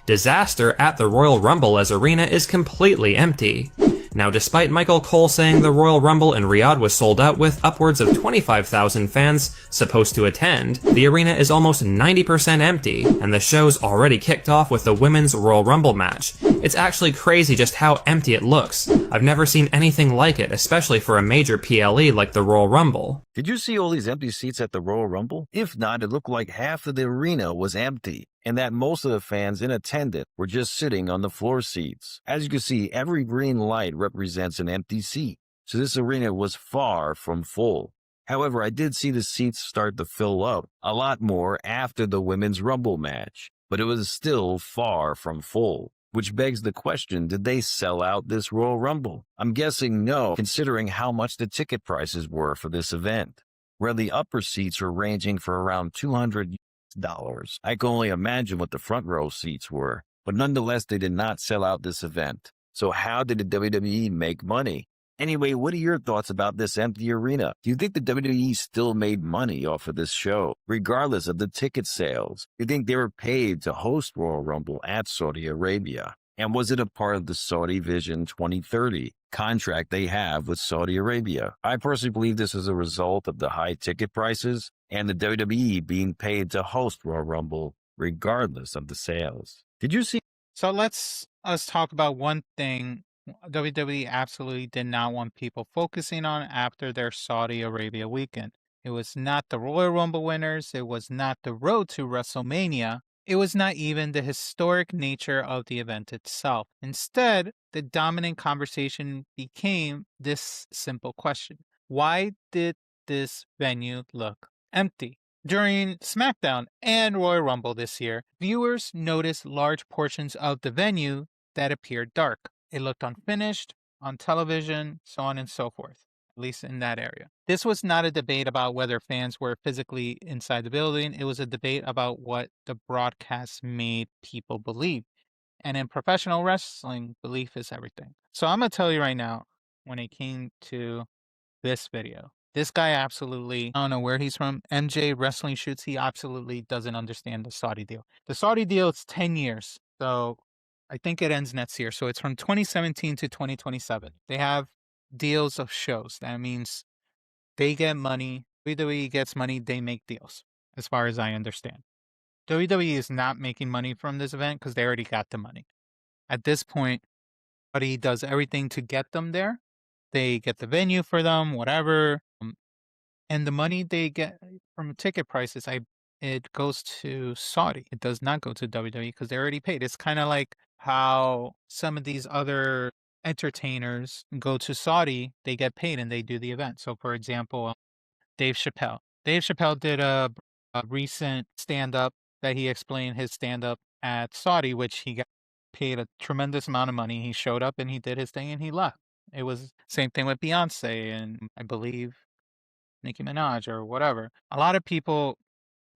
Disaster at the Royal Rumble as arena is completely empty. Now, despite Michael Cole saying the Royal Rumble in Riyadh was sold out with upwards of 25,000 fans supposed to attend, the arena is almost 90% empty, and the show's already kicked off with the Women's Royal Rumble match. It's actually crazy just how empty it looks. I've never seen anything like it, especially for a major PLE like the Royal Rumble. Did you see all these empty seats at the Royal Rumble? If not, it looked like half of the arena was empty, and that most of the fans in attendance were just sitting on the floor seats. As you can see, every green light represents an empty seat, so this arena was far from full. However, I did see the seats start to fill up a lot more after the Women's Rumble match, but it was still far from full. Which begs the question, did they sell out this Royal Rumble? I'm guessing no, considering how much the ticket prices were for this event, where the upper seats were ranging for around $200. I can only imagine what the front row seats were, but nonetheless, they did not sell out this event. So how did the WWE make money? Anyway, what are your thoughts about this empty arena? Do you think the WWE still made money off of this show, regardless of the ticket sales? Do you think they were paid to host Royal Rumble at Saudi Arabia? And was it a part of the Saudi Vision 2030 contract they have with Saudi Arabia? I personally believe this is a result of the high ticket prices and the WWE being paid to host Royal Rumble, regardless of the sales. Did you see? So let's talk about one thing WWE absolutely did not want people focusing on after their Saudi Arabia weekend. It was not the Royal Rumble winners. It was not the road to WrestleMania. It was not even the historic nature of the event itself. Instead, the dominant conversation became this simple question. Why did this venue look empty? During SmackDown and Royal Rumble this year, viewers noticed large portions of the venue that appeared dark. It looked unfinished on television, so on and so forth, at least in that area. This was not a debate about whether fans were physically inside the building. It was a debate about what the broadcast made people believe. And in professional wrestling, belief is everything. So I'm going to tell you right now, when it came to this video, this guy absolutely, I don't know where he's from, MJ Wrestling Shoots, he absolutely doesn't understand the Saudi deal. The Saudi deal is 10 years. So I think it ends next year. So it's from 2017 to 2027. They have deals of shows. That means they get money. WWE gets money. They make deals, as far as I understand. WWE is not making money from this event because they already got the money. At this point, Saudi does everything to get them there. They get the venue for them, whatever. And the money they get from ticket prices, it goes to Saudi. It does not go to WWE because they already paid. It's kind of like how some of these other entertainers go to Saudi, they get paid and they do the event. So, for example, Dave Chappelle. Dave Chappelle did a recent stand-up that he explained his stand-up at Saudi, which he got paid a tremendous amount of money. He showed up and he did his thing and he left. It was same thing with Beyonce and I believe Nicki Minaj or whatever. A lot of people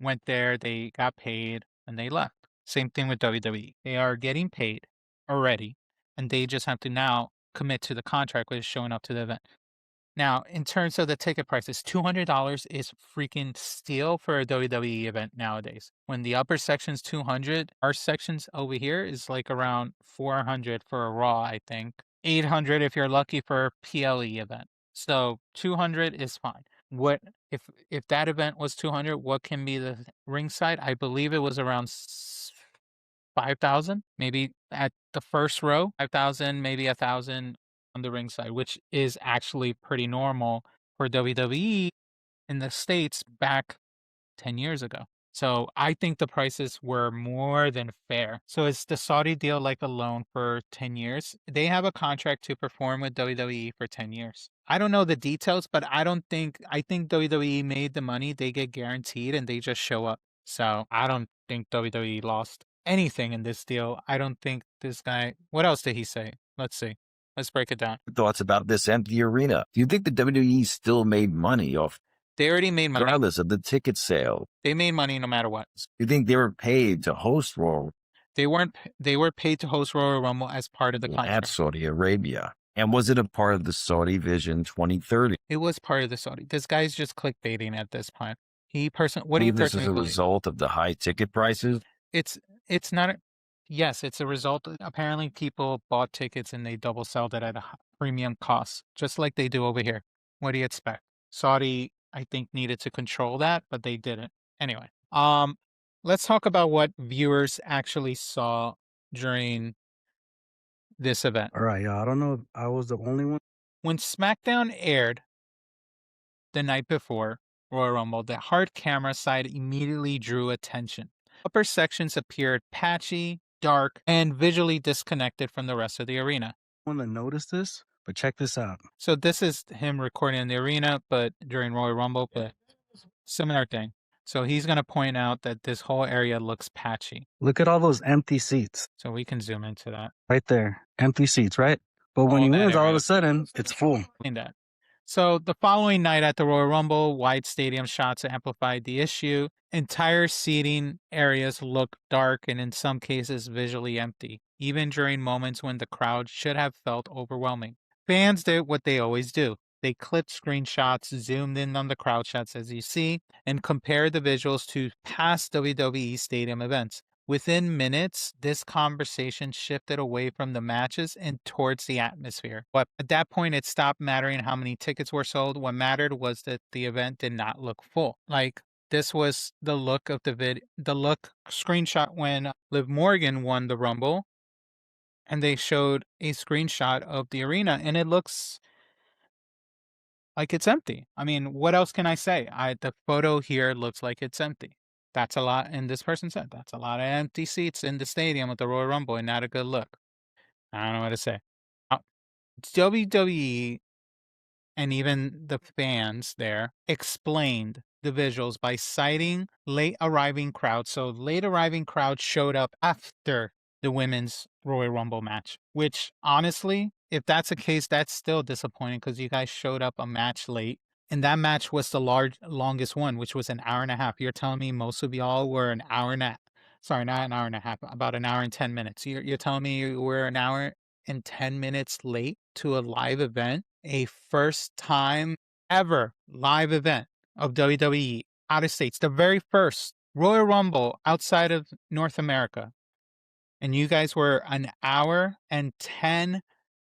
went there, they got paid, and they left. Same thing with WWE. They are getting paid already, and they just have to now commit to the contract, which is showing up to the event. Now, in terms of the ticket prices, $200 is freaking steal for a WWE event nowadays. When the upper section's 200, our sections over here is like around 400 for a Raw, I think. 800 if you're lucky for a PLE event. So 200 is fine. What if that event was 200, what can be the ringside? I believe it was around 5,000, maybe at the first row, 5,000, maybe 1,000 on the ringside, which is actually pretty normal for WWE in the States back 10 years ago. So I think the prices were more than fair. So is the Saudi deal like a loan for 10 years? They have a contract to perform with WWE for 10 years. I don't know the details, but I think WWE made the money. They get guaranteed and they just show up. So I don't think WWE lost anything in this deal. I don't think this guy, what else did he say? Let's see. Let's break it down. Thoughts about this empty arena? Do you think the WWE still made money off? They already made money. Regardless of the ticket sale. They made money no matter what. You think they were paid to host Royal? They weren't. They were paid to host Royal Rumble as part of the contract. At Saudi Arabia. And was it a part of the Saudi Vision 2030? It was part of the Saudi. This guy's just clickbaiting at this point. What do you Believe this is personally a believe? result of the high ticket prices? It's not. Yes, it's a result. Apparently, people bought tickets and they double sold it at a premium cost, just like they do over here. What do you expect? Saudi, I think, needed to control that, but they didn't. Anyway, let's talk about what viewers actually saw during this event. All right, y'all. I don't know if I was the only one. When SmackDown aired the night before Royal Rumble, the hard camera side immediately drew attention. Upper sections appeared patchy, dark, and visually disconnected from the rest of the arena. I want to notice this, but check this out. So this is him recording in the arena, but during Royal Rumble, but similar thing. So he's going to point out that this whole area looks patchy. Look at all those empty seats So we can zoom into that. right there. Empty seats, right? But when All he that wins, all of area. a sudden, it's full. That. So the following night at the Royal Rumble, wide stadium shots amplified the issue. Entire seating areas look dark and in some cases visually empty, even during moments when the crowd should have felt overwhelming. Fans did what they always do. They clipped screenshots, zoomed in on the crowd shots as you see, and compared the visuals to past WWE stadium events. Within minutes, this conversation shifted away from the matches and towards the atmosphere. But at that point, it stopped mattering how many tickets were sold. What mattered was that the event did not look full. Like, this was the look of the look screenshot when Liv Morgan won the Rumble, and they showed a screenshot of the arena, and it looks like it's empty. I mean, what else can I say? The photo here looks like it's empty. That's a lot, and this person said that's a lot of empty seats in the stadium at the Royal Rumble and not a good look. I don't know what to say. Uh, WWE and even the fans there explained the visuals by citing late arriving crowds. So late arriving crowds showed up after the women's Royal Rumble match, which honestly, if that's the case, that's still disappointing because you guys showed up a match late. And that match was the longest one, which was an hour and a half. You're telling me most of y'all were an hour and a sorry, not an hour and a half, about an hour and 10 minutes. You're telling me you were an hour and 10 minutes late to a live event, a first time ever live event of WWE out of states, the very first Royal Rumble outside of North America. And you guys were an hour and 10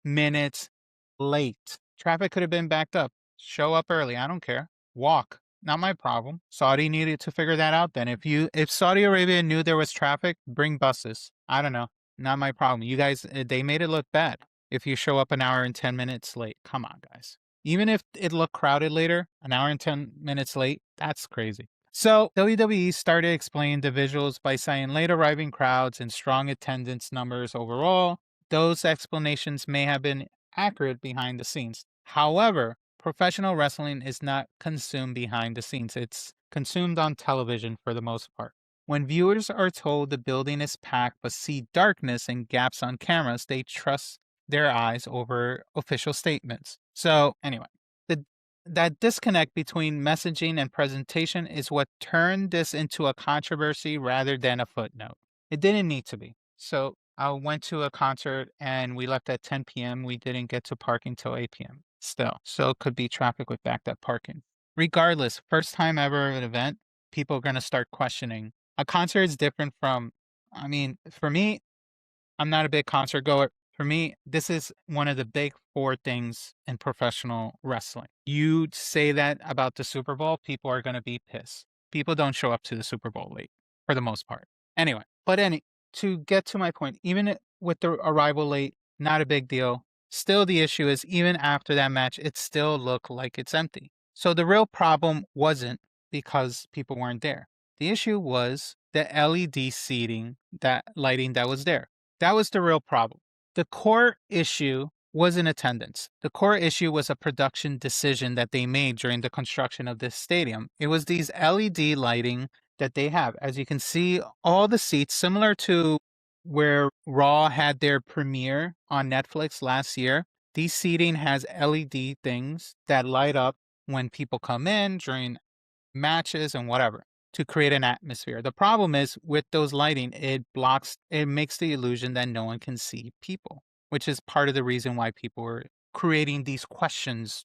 minutes late. Traffic could have been backed up. Show up early. I don't care. Walk. Not my problem. Saudi needed to figure that out then. If Saudi Arabia knew there was traffic, bring buses. I don't know. Not my problem. You guys, they made it look bad if you show up an hour and 10 minutes late. Come on, guys. Even if it looked crowded later, an hour and 10 minutes late, that's crazy. So WWE started explaining the visuals by citing late arriving crowds and strong attendance numbers overall. Those explanations may have been accurate behind the scenes. However, professional wrestling is not consumed behind the scenes. It's consumed on television for the most part. When viewers are told the building is packed but see darkness and gaps on cameras, they trust their eyes over official statements. So, anyway, that disconnect between messaging and presentation is what turned this into a controversy rather than a footnote. It didn't need to be. So I went to a concert and we left at 10 p.m. We didn't get to parking till 8 p.m. still. So it could be traffic with backed up parking. Regardless, first time ever at an event, people are going to start questioning. A concert is different from, I mean, for me, I'm not a big concert goer. For me, this is one of the big four things in professional wrestling. You say that about the Super Bowl, people are going to be pissed. People don't show up to the Super Bowl late for the most part. Anyway, to get to my point, even with the arrival late, not a big deal. Still, the issue is even after that match, it still looked like it's empty. So the real problem wasn't because people weren't there. The issue was the LED seating, that lighting that was there. That was the real problem. The core issue wasn't attendance. The core issue was a production decision that they made during the construction of this stadium. It was these LED lighting that they have. As you can see, all the seats, similar to where Raw had their premiere on Netflix last year, these seating has LED things that light up when people come in during matches and whatever to create an atmosphere. The problem is with those lighting, it makes the illusion that no one can see people, which is part of the reason why people were creating these questions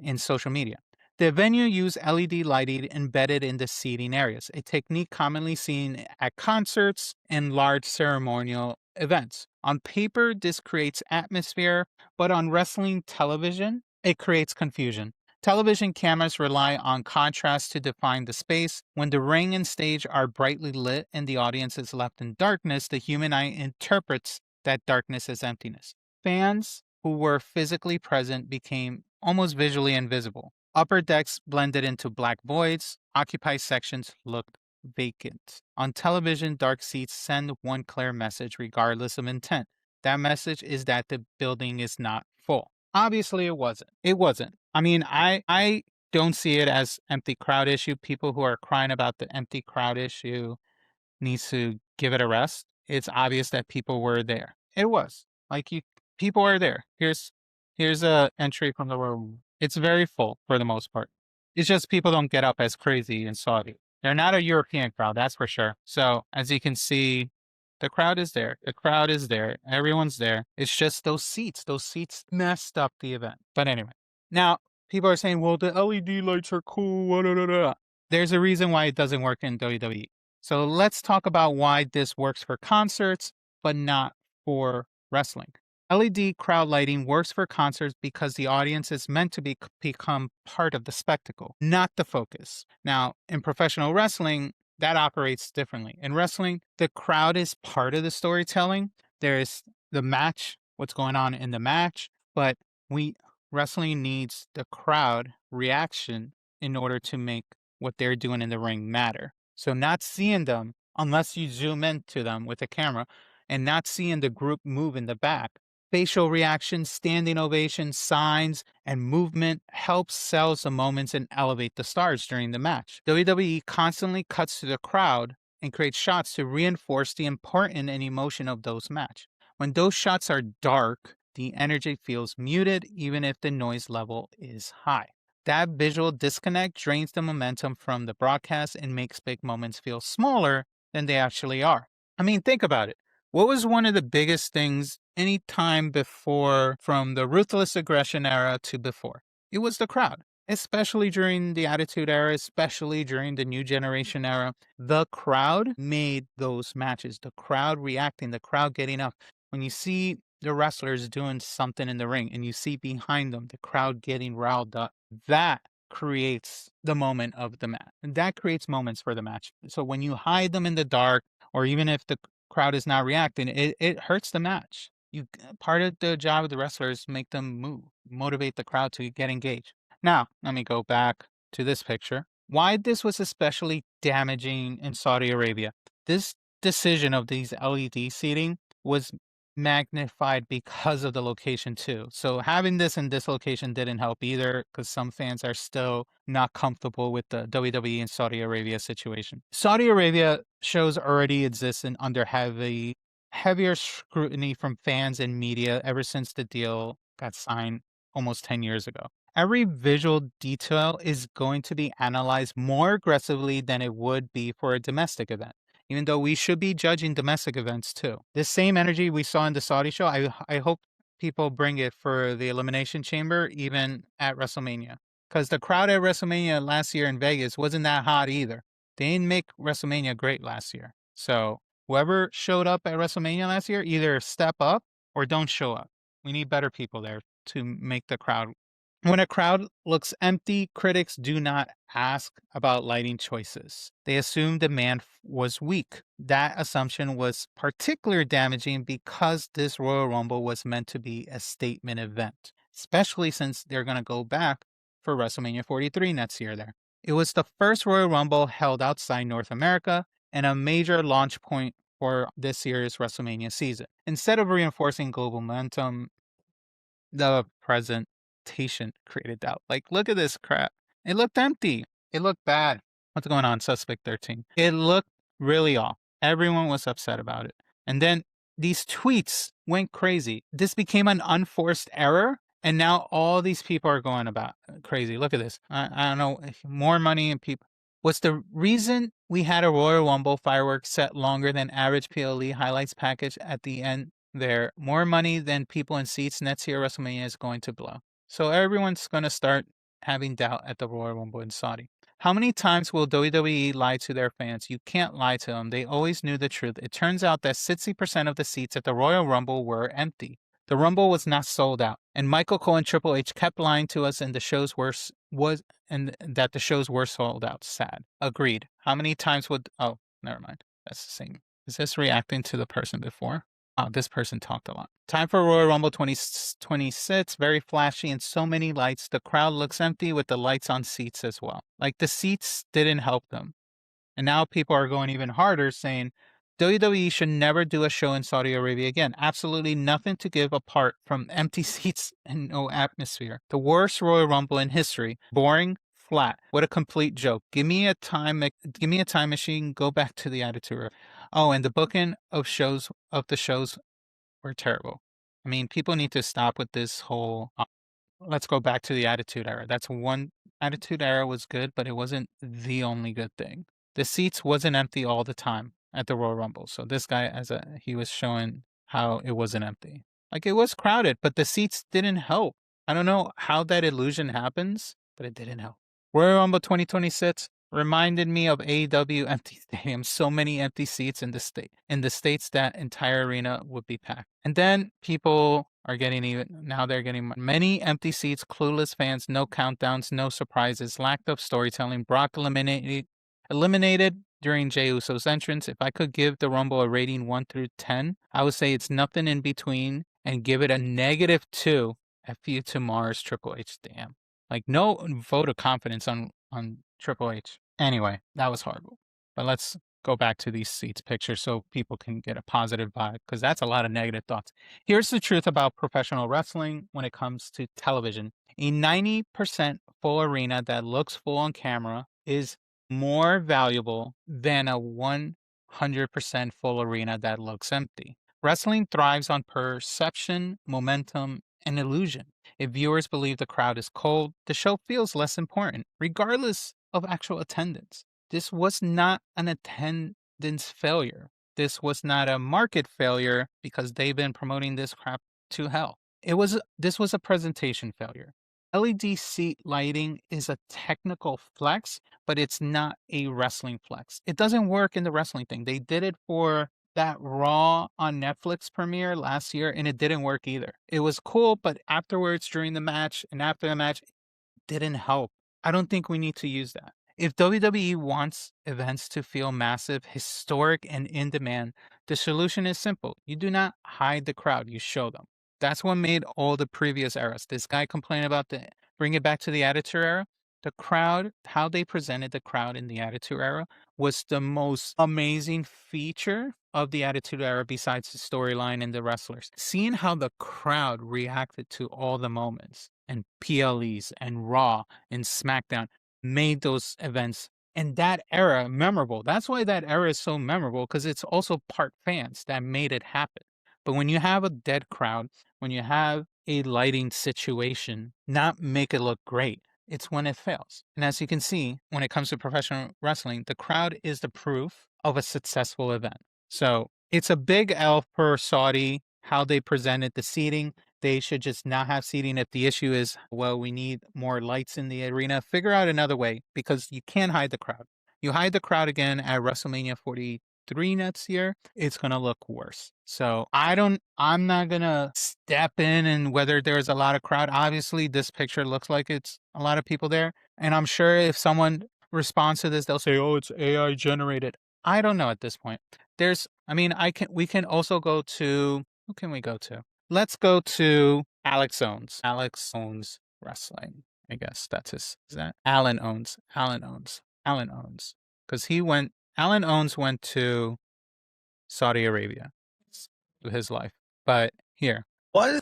in social media. The venue used LED lighting embedded in the seating areas, a technique commonly seen at concerts and large ceremonial events. On paper, this creates atmosphere, but on wrestling television, it creates confusion. Television cameras rely on contrast to define the space. When the ring and stage are brightly lit and the audience is left in darkness, the human eye interprets that darkness as emptiness. Fans who were physically present became almost visually invisible. Upper decks blended into black voids, occupied sections looked vacant. On television, dark seats send one clear message regardless of intent. That message is that the building is not full. Obviously, it wasn't. It wasn't. I mean, I don't see it as empty crowd issue. People who are crying about the empty crowd issue needs to give it a rest. It's obvious that people were there. It was like people are there. Here's a entry from the room. It's very full for the most part. It's just people don't get up as crazy in Saudi. They're not a European crowd, that's for sure. So as you can see, the crowd is there. The crowd is there. Everyone's there. It's just those seats. Those seats messed up the event. But anyway, now people are saying, well, the LED lights are cool. There's a reason why it doesn't work in WWE. So let's talk about why this works for concerts, but not for wrestling. LED crowd lighting works for concerts because the audience is meant to become part of the spectacle, not the focus. Now, in professional wrestling, that operates differently. In wrestling, the crowd is part of the storytelling. There is the match, what's going on in the match, but wrestling needs the crowd reaction in order to make what they're doing in the ring matter. So not seeing them, unless you zoom into them with a camera, and not seeing the group move in the back, facial reactions, standing ovations, signs, and movement helps sell the moments and elevate the stars during the match. WWE constantly cuts to the crowd and creates shots to reinforce the importance and emotion of those match. When those shots are dark, the energy feels muted even if the noise level is high. That visual disconnect drains the momentum from the broadcast and makes big moments feel smaller than they actually are. I mean, think about it. What was one of the biggest things any time before, from the Ruthless Aggression era to before? It was the crowd, especially during the Attitude Era, especially during the New Generation era. The crowd made those matches, the crowd reacting, the crowd getting up. When you see the wrestlers doing something in the ring and you see behind them the crowd getting riled up, that creates the moment of the match. And that creates moments for the match. So when you hide them in the dark, or even if the crowd is not reacting, it hurts the match. Part of the job of the wrestlers make them move, motivate the crowd to get engaged. Now, let me go back to this picture. Why this was especially damaging in Saudi Arabia. This decision of these LED seating was magnified because of the location too. So having this in this location didn't help either, because some fans are still not comfortable with the WWE and Saudi Arabia situation. Saudi Arabia shows already exist and under heavier scrutiny from fans and media ever since the deal got signed almost 10 years ago. Every visual detail is going to be analyzed more aggressively than it would be for a domestic event, even though we should be judging domestic events too. This same energy we saw in the Saudi show, I hope people bring it for the Elimination Chamber, even at WrestleMania. Because the crowd at WrestleMania last year in Vegas wasn't that hot either. They didn't make WrestleMania great last year. So whoever showed up at WrestleMania last year, either step up or don't show up. We need better people there to make the crowd. When a crowd looks empty, critics do not ask about lighting choices. They assume demand was weak. That assumption was particularly damaging because this Royal Rumble was meant to be a statement event, especially since they're going to go back for WrestleMania 43 next year there. It was the first Royal Rumble held outside North America and a major launch point for this year's WrestleMania season. Instead of reinforcing global momentum, the presentation created doubt. Like, look at this crap. It looked empty. It looked bad. What's going on, Suspect 13? It looked really off. Everyone was upset about it. And then these tweets went crazy. This became an unforced error. And now all these people are going about crazy. Look at this. I don't know. More money and people. What's the reason we had a Royal Rumble fireworks set longer than average PLE highlights package at the end there? More money than people in seats next year WrestleMania is going to blow. So everyone's going to start having doubt at the Royal Rumble in Saudi. How many times will WWE lie to their fans? You can't lie to them. They always knew the truth. It turns out that 60% of the seats at the Royal Rumble were empty. The Rumble was not sold out, and Michael Cole and Triple H kept lying to us, and that the shows were sold out. Sad. Agreed. How many times would? Oh, never mind. That's the same. Is this reacting to the person before? Oh, this person talked a lot. Time for Royal Rumble 2026. Very flashy and so many lights. The crowd looks empty with the lights on seats as well. Like the seats didn't help them. And now people are going even harder saying WWE should never do a show in Saudi Arabia again. Absolutely nothing to give apart from empty seats and no atmosphere. The worst Royal Rumble in history. Boring, flat. What a complete joke. Give me a time machine, go back to the Attitude Era. Oh, and the booking of the shows were terrible. I mean, people need to stop with this whole let's go back to the Attitude Era. That's one Attitude Era was good, but it wasn't the only good thing. The seats wasn't empty all the time at the Royal Rumble. So this guy he was showing how it wasn't empty. Like it was crowded, but the seats didn't help. I don't know how that illusion happens, but it didn't help. Royal Rumble 2026 reminded me of AEW empty stadiums. So many empty seats in the states that entire arena would be packed. And then people are getting they're getting many empty seats, clueless fans, no countdowns, no surprises, lack of storytelling. Brock eliminated during Jey Uso's entrance. If I could give the Rumble a rating 1 through 10, I would say it's nothing in between and give it a -2. F you to Mars, Triple H. Damn. Like no vote of confidence on Triple H. Anyway, that was horrible. But let's go back to these seats pictures so people can get a positive vibe, because that's a lot of negative thoughts. Here's the truth about professional wrestling when it comes to television. A 90% full arena that looks full on camera is more valuable than a 100% full arena that looks empty. Wrestling thrives on perception, momentum, and illusion. If viewers believe the crowd is cold, the show feels less important, regardless of actual attendance. This was not an attendance failure. This was not a market failure because they've been promoting this crap to hell. This was a presentation failure. LED seat lighting is a technical flex, but it's not a wrestling flex. It doesn't work in the wrestling thing. They did it for that Raw on Netflix premiere last year, and it didn't work either. It was cool, but afterwards, during the match, and after the match, it didn't help. I don't think we need to use that. If WWE wants events to feel massive, historic, and in demand, the solution is simple. You do not hide the crowd, you show them. That's what made all the previous eras. This guy complained about bring it back to the Attitude Era. The crowd, how they presented the crowd in the Attitude Era was the most amazing feature of the Attitude Era besides the storyline and the wrestlers. Seeing how the crowd reacted to all the moments and PLEs and Raw and SmackDown made those events and that era memorable. That's why that era is so memorable, because it's also part fans that made it happen. But when you have a dead crowd, when you have a lighting situation, not make it look great, it's when it fails. And as you can see, when it comes to professional wrestling, the crowd is the proof of a successful event. So it's a big L for Saudi, how they presented the seating. They should just not have seating. If the issue is, well, we need more lights in the arena, figure out another way, because you can't hide the crowd. You hide the crowd again at WrestleMania 43 next year, it's going to look worse. So I'm not going to step in and whether there's a lot of crowd. Obviously, this picture looks like it's a lot of people there. And I'm sure if someone responds to this, they'll say, oh, it's AI generated. I don't know at this point. We can also go to, who can we go to? Let's go to Alex Owens. Alex Owens Wrestling. I guess that's his. Is that Alan Owens? Alan Owens. Because Alan Owens went to Saudi Arabia with his life. But here. Was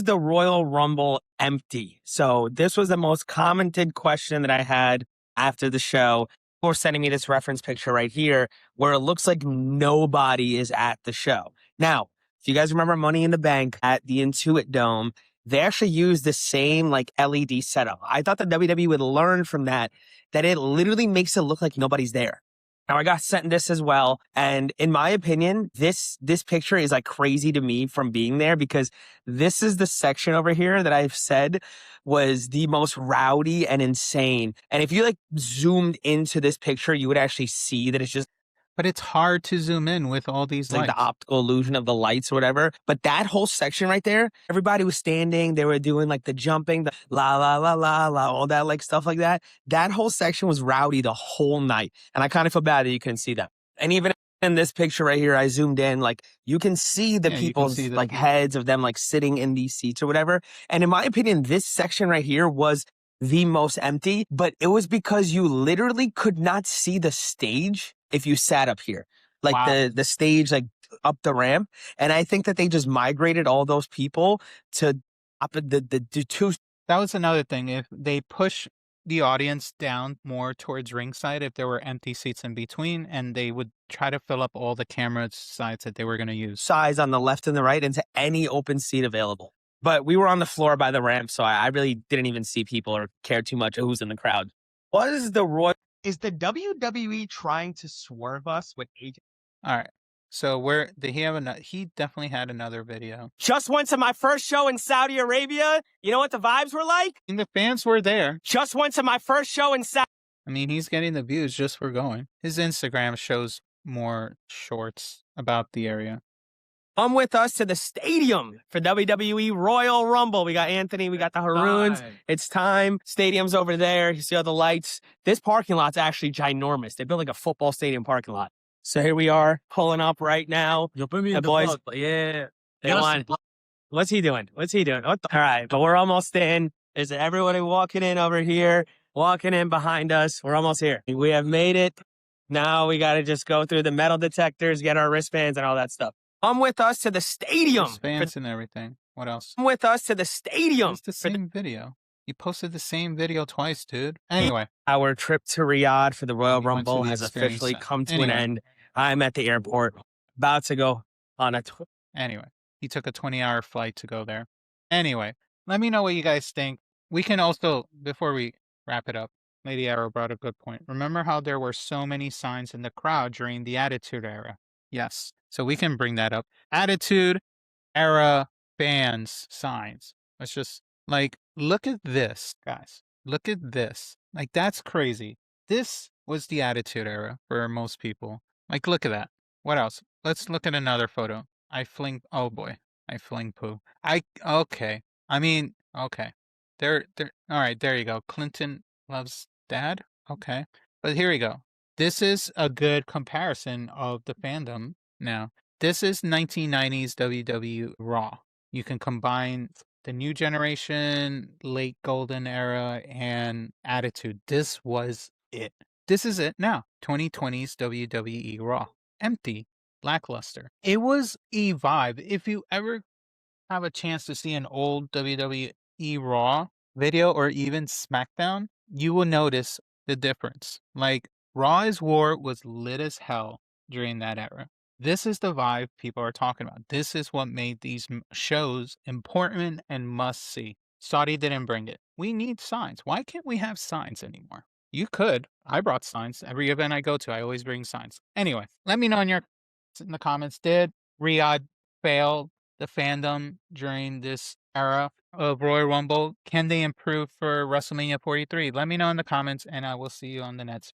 the Royal Rumble empty? So this was the most commented question that I had after the show. For sending me this reference picture right here, where it looks like nobody is at the show. Now, if you guys remember Money in the Bank at the Intuit Dome, they actually used the same LED setup. I thought the WWE would learn from that it literally makes it look like nobody's there. Now I got sent this as well, and in my opinion, this picture is like crazy to me from being there, because this is the section over here that I've said was the most rowdy and insane. And if you like zoomed into this picture, you would actually see that it's just But it's hard to zoom in with all these like lights. the optical illusion of the lights or whatever. But that whole section right there, everybody was standing, they were doing like the jumping, the la la la la la, all that like stuff like that. That whole section was rowdy the whole night. And I kind of feel bad that you couldn't see that. And even in this picture right here, I zoomed in, like you can see the Yeah, you can people's see the- like heads of them like sitting in these seats or whatever. And in my opinion, this section right here was the most empty, but it was because you literally could not see the stage if you sat up here. Like Wow. the stage, like up the ramp. And I think that they just migrated all those people to up the two. That was another thing. If they push the audience down more towards ringside, if there were empty seats in between, and they would try to fill up all the camera sides that they were going to use. Sides on the left and the right into any open seat available. But we were on the floor by the ramp, so I really didn't even see people or care too much who's in the crowd. What is the Royal? Is the WWE trying to swerve us with AJ? All right. So did he have another? He definitely had another video. Just went to my first show in Saudi Arabia. You know what the vibes were like? And the fans were there. Just went to my first show in Saudi. I mean, he's getting the views just for going. His Instagram shows more shorts about the area. Come with us to the stadium for WWE Royal Rumble. We got Anthony, we got the Haroons. It's time. Stadium's over there. You see all the lights. This parking lot's actually ginormous. They built like a football stadium parking lot. So here we are, pulling up right now. You'll put me The in the boys, vlog. yeah. They Yes. want. What's he doing? What's he doing? All right, but we're almost in. Is everybody walking in over here? Walking in behind us. We're almost here. We have made it. Now we got to just go through the metal detectors, get our wristbands and all that stuff. Come with us to the stadium. Fans and everything. What else? Come with us to the stadium. It's the same video. You posted the same video twice, dude. Anyway. Our trip to Riyadh for the Royal We went to Rumble the has experience officially center. come to Anyway. an end. I'm at the airport, about to go on a Anyway, he took a 20-hour flight to go there. Anyway, let me know what you guys think. We can also, before we wrap it up, Lady Arrow brought a good point. Remember how there were so many signs in the crowd during the Attitude Era? Yes. So we can bring that up. Attitude Era fans signs. Let's just, like, look at this, guys. Look at this. Like, that's crazy. This was the Attitude Era for most people. Like, look at that. What else? Let's look at another photo. Oh boy. I fling poo. Okay. I mean, okay. All right, there you go. Clinton loves dad. Okay. But here we go. This is a good comparison of the fandom now. This is 1990s WWE Raw. You can combine the new generation, late golden era, and Attitude. This was it. This is it now. 2020's WWE Raw. Empty. Lackluster. It was a vibe. If you ever have a chance to see an old WWE Raw video or even SmackDown, you will notice the difference. Like, Raw is War was lit as hell during that era. This is the vibe people are talking about. This is what made these shows important and must see. Saudi didn't bring it. We need signs. Why can't we have signs anymore? You could. I brought signs. Every event I go to, I always bring signs. Anyway, let me know in the comments. Did Riyadh fail the fandom during this era of Royal Rumble? Can they improve for WrestleMania 43? Let me know in the comments, and I will see you on the next video.